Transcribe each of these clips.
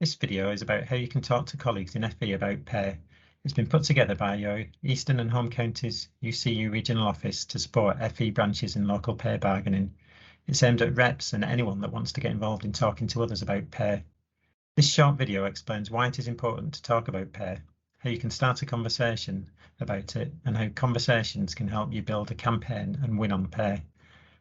This video is about how you can talk to colleagues in FE about pay. It's been put together by your Eastern and Home Counties UCU Regional Office to support FE branches in local pay bargaining. It's aimed at reps and anyone that wants to get involved in talking to others about pay. This short video explains why it is important to talk about pay, how you can start a conversation about it, and how conversations can help you build a campaign and win on pay.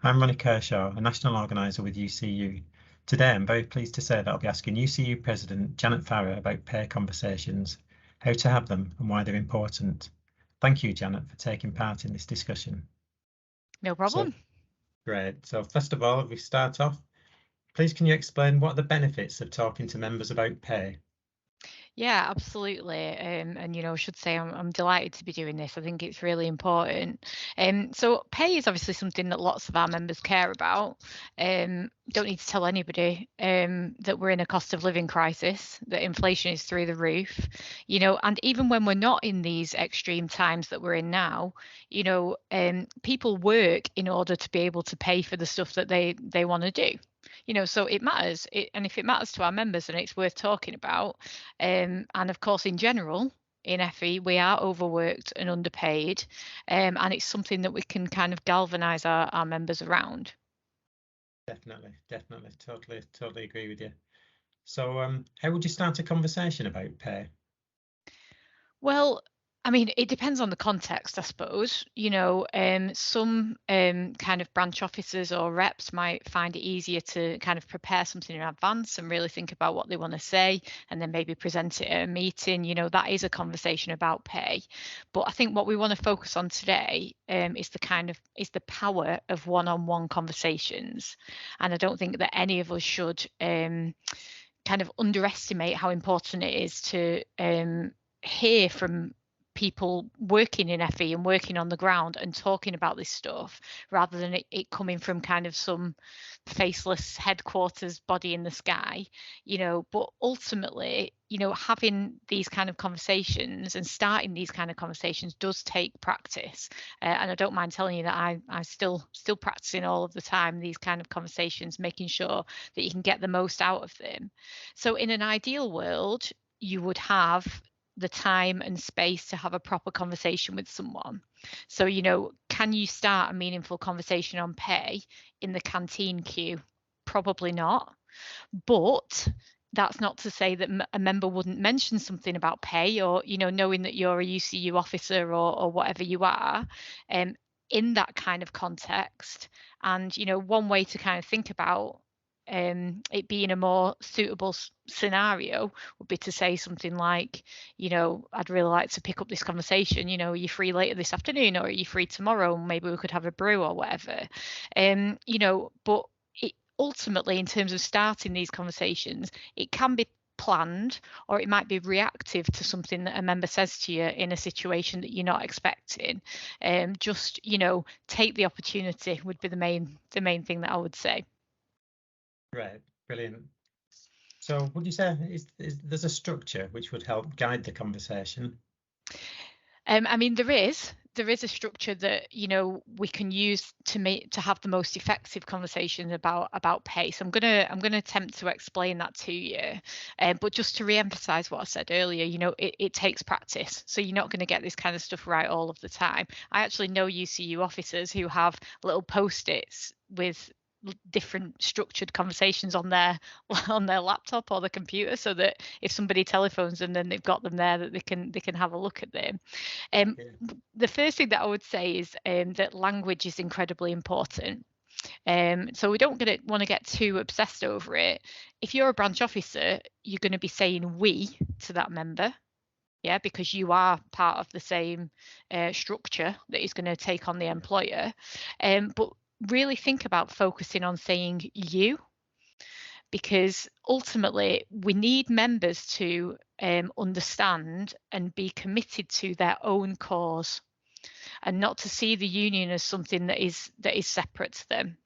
I'm Ronnie Kershaw, a national organiser with UCU. Today, I'm very pleased to say that I'll be asking UCU President Janet Farrer about pay conversations, how to have them and why they're important. Thank you, Janet, for taking part in this discussion. No problem. Great. So first of all, if we start off, please can you explain what are the benefits of talking to members about pay? Yeah, absolutely. And I should say I'm delighted to be doing this. I think it's really important. So pay is obviously something that lots of our members care about. Don't need to tell anybody that we're in a cost of living crisis, that inflation is through the roof, and even when we're not in these extreme times that we're in now, people work in order to be able to pay for the stuff that they want to do. So it matters, and if it matters to our members, then it's worth talking about. And of course, in general, in FE, we are overworked and underpaid, and it's something that we can kind of galvanise our members around. Definitely, totally agree with you. So how would you start a conversation about pay? Well, I mean, it depends on the context, I suppose. Some kind of branch officers or reps might find it easier to kind of prepare something in advance and really think about what they want to say and then maybe present it at a meeting. That is a conversation about pay. But I think what we want to focus on today is the power of one-on-one conversations. And I don't think that any of us should kind of underestimate how important it is to hear from people working in FE and working on the ground and talking about this stuff rather than it coming from kind of some faceless headquarters body in the sky, but ultimately, having these kind of conversations and starting these kind of conversations does take practice. And I don't mind telling you that I'm still practicing all of the time, these kind of conversations, making sure that you can get the most out of them. So in an ideal world, you would have the time and space to have a proper conversation with someone. So, can you start a meaningful conversation on pay in the canteen queue? Probably not. But that's not to say that a member wouldn't mention something about pay or, knowing that you're a UCU officer or whatever you are, in that kind of context. And, one way to kind of think about it being a more suitable scenario would be to say something like, I'd really like to pick up this conversation. Are you free later this afternoon or are you free tomorrow? Maybe we could have a brew or whatever. But ultimately, in terms of starting these conversations, it can be planned or it might be reactive to something that a member says to you in a situation that you're not expecting. Just take the opportunity would be the main thing that I would say. Right, brilliant. So would you say there's a structure which would help guide the conversation? I mean, there is a structure that we can use to have the most effective conversation about pay. So I'm gonna attempt to explain that to you. But just to re-emphasize what I said earlier, it takes practice. So you're not going to get this kind of stuff right all of the time. I actually know UCU officers who have little post-its with different structured conversations on their laptop or the computer, so that if somebody telephones them, then they've got them there that they can have a look at them. The first thing that I would say is that language is incredibly important. So we don't want to get too obsessed over it. If you're a branch officer, you're going to be saying we to that member, because you are part of the same structure that is going to take on the employer. But really think about focusing on saying you, because ultimately we need members to understand and be committed to their own cause and not to see the union as something that is separate to them.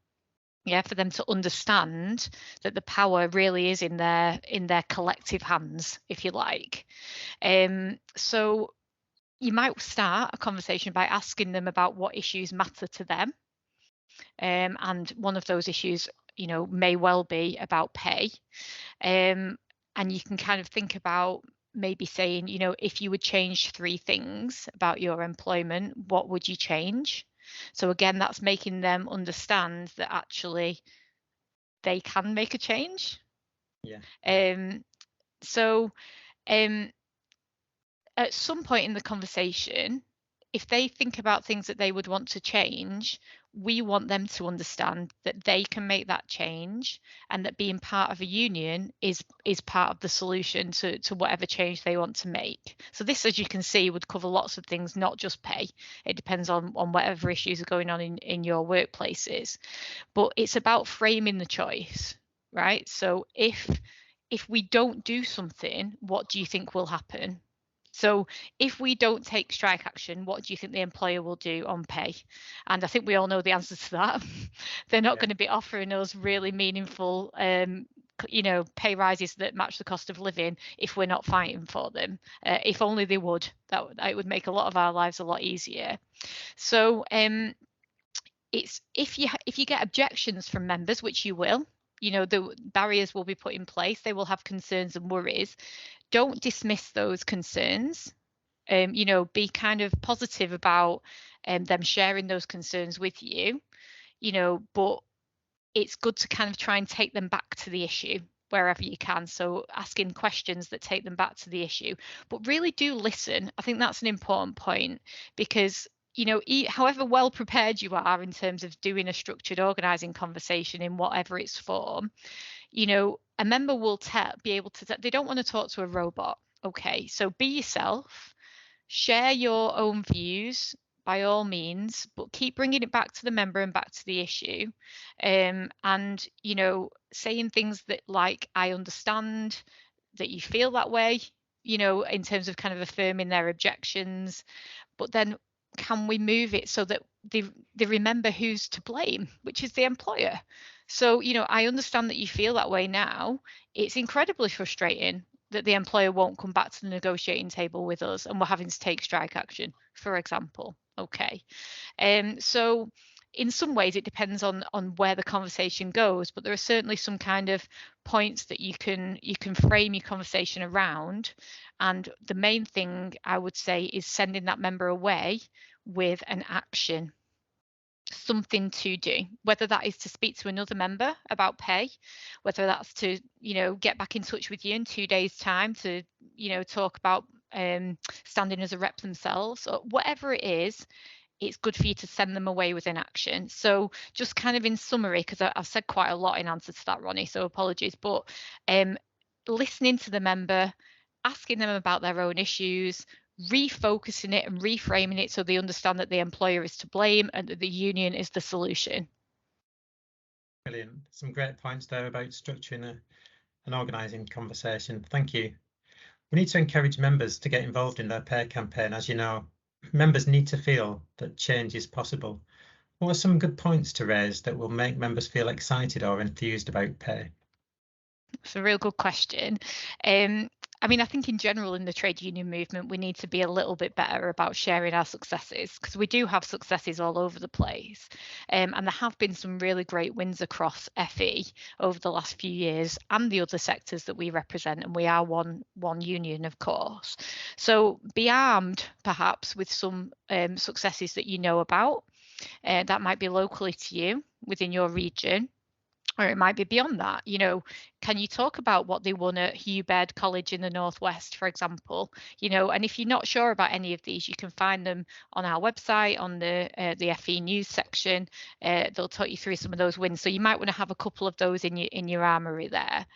For them to understand that the power really is in their collective hands, if you like. So you might start a conversation by asking them about what issues matter to them. And one of those issues, may well be about pay. And you can kind of think about maybe saying, if you would change 3 things about your employment, what would you change? So again, that's making them understand that actually they can make a change. Yeah. Um, so um, at some point in the conversation, if they think about things that they would want to change, we want them to understand that they can make that change and that being part of a union is part of the solution to whatever change they want to make. So this, as you can see, would cover lots of things, not just pay. It depends on whatever issues are going on in your workplaces. But it's about framing the choice, right? So if we don't do something, what do you think will happen? So if we don't take strike action, what do you think the employer will do on pay? And I think we all know the answer to that. They're not Yeah. going to be offering us really meaningful pay rises that match the cost of living if we're not fighting for them. If only they would. That it would make a lot of our lives a lot easier. So it's if you get objections from members, which you will, the barriers will be put in place. They will have concerns and worries. Don't dismiss those concerns. Be kind of positive about them sharing those concerns with you, but it's good to kind of try and take them back to the issue wherever you can. So asking questions that take them back to the issue, but really do listen. I think that's an important point because however well prepared you are in terms of doing a structured organizing conversation in whatever its form, a member will be able to they don't want to talk to a robot. Okay, so be yourself, share your own views by all means, but keep bringing it back to the member and back to the issue. And saying things that, like, I understand that you feel that way, in terms of kind of affirming their objections, but then can we move it so that they remember who's to blame, which is the employer? So, I understand that you feel that way now. It's incredibly frustrating that the employer won't come back to the negotiating table with us and we're having to take strike action, for example. Okay. So in some ways it depends on where the conversation goes, but there are certainly some kind of points that you can frame your conversation around. And the main thing I would say is sending that member away with an action, something to do, whether that is to speak to another member about pay, whether that's to get back in touch with you in 2 days time to talk about standing as a rep themselves, or whatever it is. It's good for you to send them away with an action. So just kind of in summary, because I've said quite a lot in answer to that, Ronnie, so apologies, but listening to the member, asking them about their own issues, refocusing it and reframing it so they understand that the employer is to blame and that the union is the solution. Brilliant. Some great points there about structuring an organising conversation. Thank you. We need to encourage members to get involved in their pay campaign. As you know, members need to feel that change is possible. What are some good points to raise that will make members feel excited or enthused about pay? It's a real good question. I think in general in the trade union movement, we need to be a little bit better about sharing our successes, because we do have successes all over the place. And there have been some really great wins across FE over the last few years and the other sectors that we represent. And we are one union, of course. So be armed perhaps with some successes that you know about. That might be locally to you within your region, or it might be beyond that. Can you talk about what they won at Hugh Baird College in the Northwest, for example? And if you're not sure about any of these, you can find them on our website, on the FE news section. They'll talk you through some of those wins. So you might want to have a couple of those in your armory there.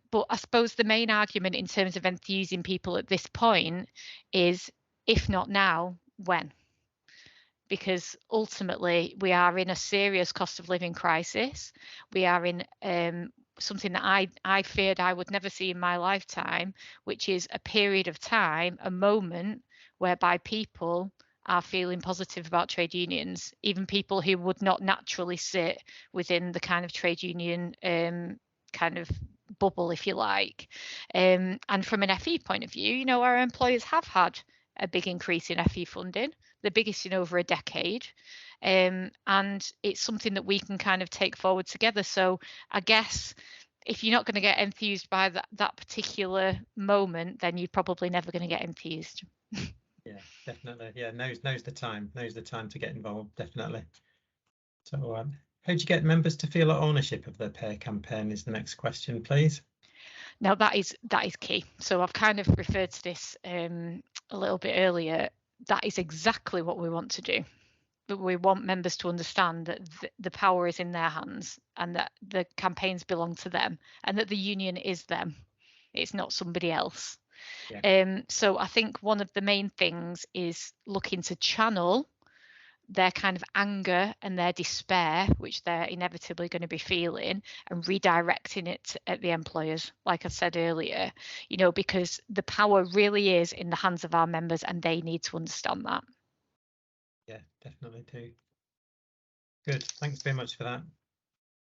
But I suppose the main argument in terms of enthusing people at this point is, if not now, when? Because ultimately we are in a serious cost of living crisis. We are in something that I feared I would never see in my lifetime, which is a period of time, a moment whereby people are feeling positive about trade unions, even people who would not naturally sit within the kind of trade union kind of bubble, if you like. And from an FE point of view, our employers have had a big increase in FE funding, the biggest in over a decade. And it's something that we can kind of take forward together. So I guess if you're not going to get enthused by that particular moment, then you're probably never going to get enthused. Yeah, definitely. Yeah, now's the time. Now's the time to get involved, definitely. So how do you get members to feel ownership of their pair campaign is the next question, please. Now that is key. So I've kind of referred to this a little bit earlier. That is exactly what we want to do. But we want members to understand that the power is in their hands and that the campaigns belong to them and that the union is them. It's not somebody else. Yeah. So I think one of the main things is looking to channel their kind of anger and their despair, which they're inevitably going to be feeling, and redirecting it at the employers, like I said earlier, because the power really is in the hands of our members and they need to understand that. Yeah, definitely too. Good. Thanks very much for that,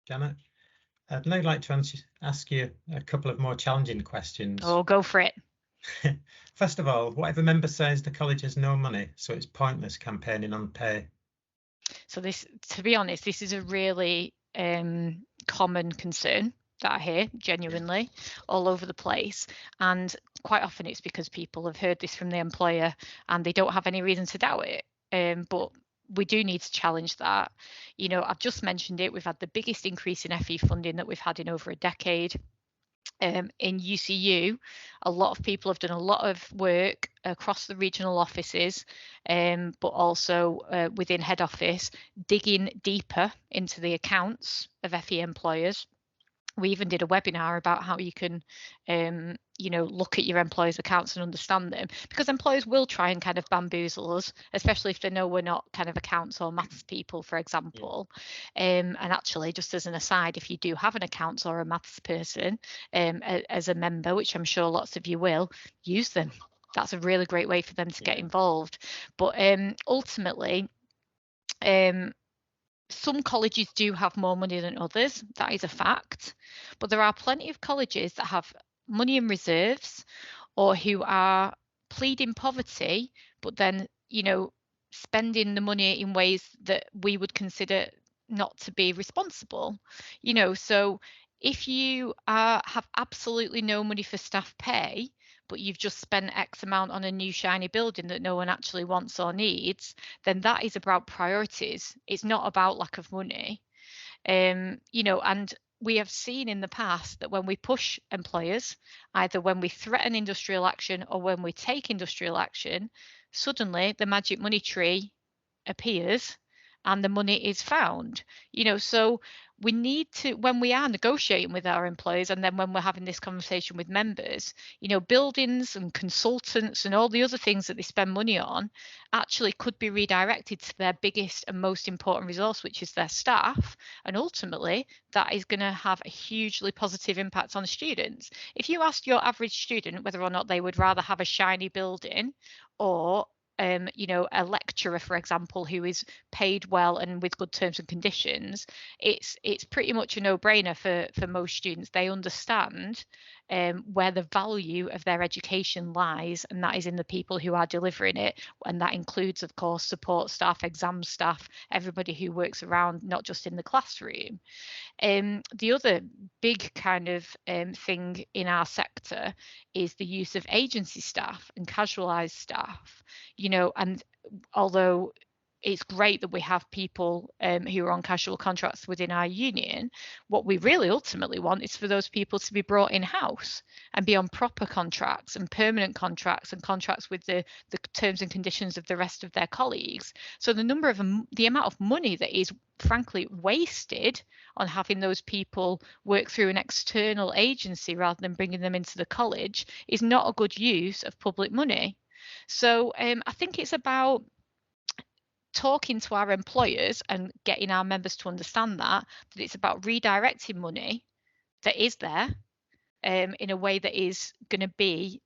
Janet. I'd now like to ask you a couple of more challenging questions. Oh, go for it. First of all, whatever member says the college has no money, so it's pointless campaigning on pay. So this, to be honest, this is a really common concern that I hear genuinely all over the place. And quite often it's because people have heard this from the employer and they don't have any reason to doubt it. But we do need to challenge that. I've just mentioned it. We've had the biggest increase in FE funding that we've had in over a decade. In UCU, a lot of people have done a lot of work across the regional offices, but also within head office, digging deeper into the accounts of FE employers. We even did a webinar about how you can, look at your employers' accounts and understand them, because employers will try and kind of bamboozle us, especially if they know we're not kind of accounts or maths people, for example. And actually, just as an aside, if you do have an accounts or a maths person as a member, which I'm sure lots of you will, use them. That's a really great way for them to get involved. But ultimately, some colleges do have more money than others. That is a fact. But there are plenty of colleges that have money in reserves or who are pleading poverty, but then, spending the money in ways that we would consider not to be responsible. So if you have absolutely no money for staff pay, but you've just spent X amount on a new shiny building that no one actually wants or needs, then that is about priorities. It's not about lack of money. And we have seen in the past that when we push employers, either when we threaten industrial action or when we take industrial action, suddenly the magic money tree appears and the money is found. So we need to, when we are negotiating with our employers and then when we're having this conversation with members, buildings and consultants and all the other things that they spend money on actually could be redirected to their biggest and most important resource, which is their staff. And ultimately, that is going to have a hugely positive impact on the students. If you asked your average student whether or not they would rather have a shiny building or a lecturer, for example, who is paid well and with good terms and conditions, it's pretty much a no-brainer for most students. They understand where the value of their education lies, and that is in the people who are delivering it. And that includes, of course, support staff, exam staff, everybody who works around, not just in the classroom. The other big kind of thing in our sector is the use of agency staff and casualised staff, and although it's great that we have people who are on casual contracts within our union, what we really ultimately want is for those people to be brought in-house and be on proper contracts and permanent contracts and contracts with the terms and conditions of the rest of their colleagues. So the amount of money that is frankly wasted on having those people work through an external agency rather than bringing them into the college is not a good use of public money. So I think it's about talking to our employers and getting our members to understand that it's about redirecting money that is there in a way that is going to be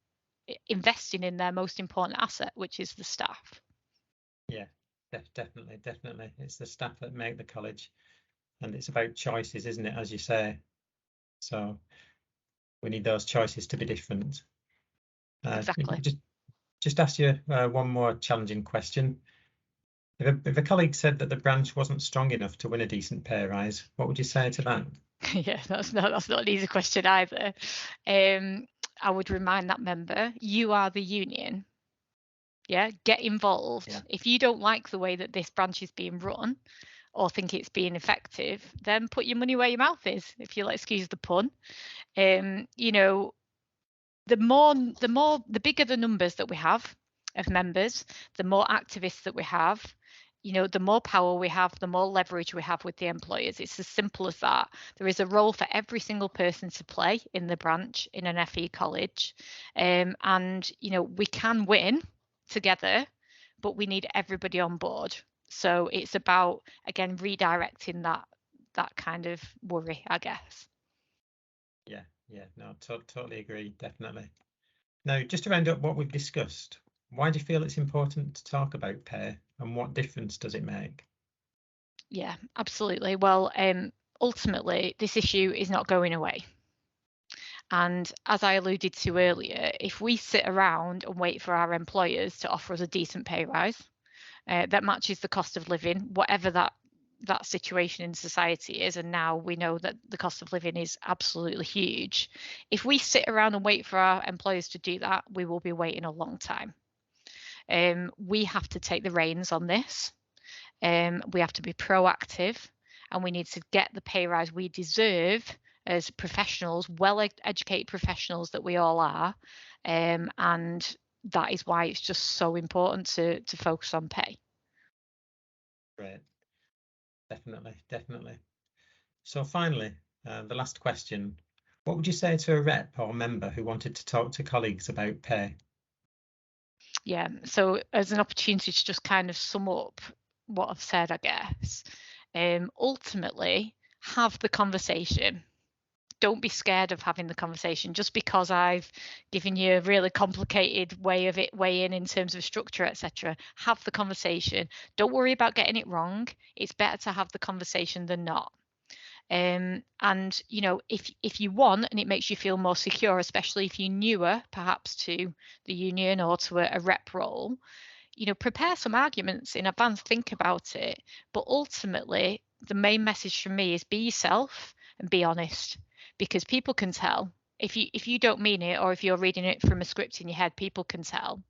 investing in their most important asset, which is the staff. Yeah, definitely. It's the staff that make the college, and it's about choices, isn't it, as you say? So we need those choices to be different. Exactly. Just ask you one more challenging question. If a colleague said that the branch wasn't strong enough to win a decent pay rise, what would you say to that? Yeah, that's not an easy question either. I would remind that member, you are the union. Yeah, get involved. Yeah, If you don't like the way that this branch is being run or think it's being effective, then put your money where your mouth is, if you'll excuse the pun. You know, the bigger the numbers that we have of members, the more activists that we have, the more power we have, the more leverage we have with the employers. It's as simple as that. There is a role for every single person to play in the branch in an FE college. And we can win together, but we need everybody on board. So it's about, again, redirecting that kind of worry, I guess. yeah, no, totally agree, definitely. Now, just to round up what we've discussed, why do you feel it's important to talk about pay and what difference does it make? Yeah, absolutely. Well, ultimately, this issue is not going away. And as I alluded to earlier, if we sit around and wait for our employers to offer us a decent pay rise that matches the cost of living, whatever that situation in society is, and now we know that the cost of living is absolutely huge. If we sit around and wait for our employers to do that, we will be waiting a long time. We have to take the reins on this. We have to be proactive, and we need to get the pay rise we deserve as professionals, well-educated professionals that we all are. And that is why it's just so important to focus on pay. Great, definitely. So finally, the last question, what would you say to a rep or member who wanted to talk to colleagues about pay? Yeah, so as an opportunity to just kind of sum up what I've said, I guess, ultimately have the conversation. Don't be scared of having the conversation. Just because I've given you a really complicated way of it weighing in terms of structure, etc., have the conversation. Don't worry about getting it wrong. It's better to have the conversation than not. And if you want and it makes you feel more secure, especially if you're newer perhaps to the union or to a rep role, prepare some arguments in advance, think about it. But ultimately, the main message from me is be yourself and be honest, because people can tell. If you don't mean it, or if you're reading it from a script in your head, people can tell.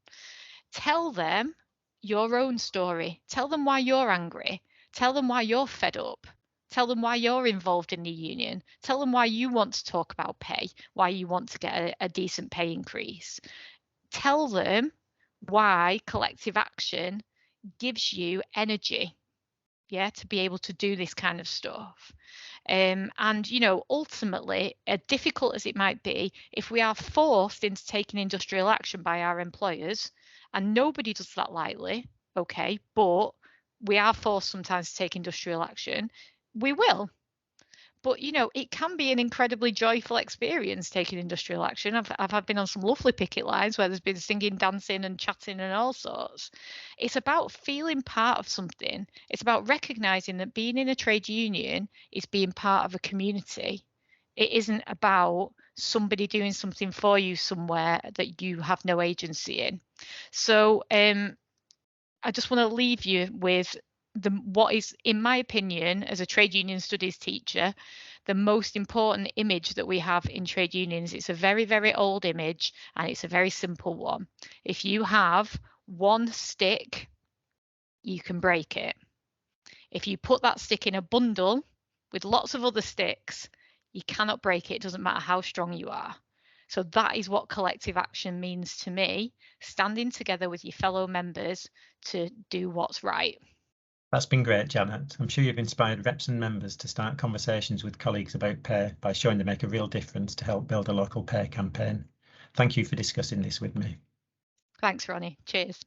Tell them your own story. Tell them why you're angry. Tell them why you're fed up. Tell them why you're involved in the union. Tell them why you want to talk about pay, why you want to get a decent pay increase. Tell them why collective action gives you energy, yeah, to be able to do this kind of stuff. And ultimately, as difficult as it might be, if we are forced into taking industrial action by our employers, and nobody does that lightly, okay, but we are forced sometimes to take industrial action, we will. But it can be an incredibly joyful experience taking industrial action. I've been on some lovely picket lines where there's been singing, dancing, and chatting and all sorts. It's about feeling part of something. It's about recognizing that being in a trade union is being part of a community. It isn't about somebody doing something for you somewhere that you have no agency in. So I just want to leave you with what is, in my opinion, as a trade union studies teacher, the most important image that we have in trade unions. It's a very, very old image, and it's a very simple one. If you have one stick, you can break it. If you put that stick in a bundle with lots of other sticks, you cannot break it. It doesn't matter how strong you are. So that is what collective action means to me, standing together with your fellow members to do what's right. That's been great, Janet. I'm sure you've inspired reps and members to start conversations with colleagues about pay by showing they make a real difference to help build a local pay campaign. Thank you for discussing this with me. Thanks, Ronnie. Cheers.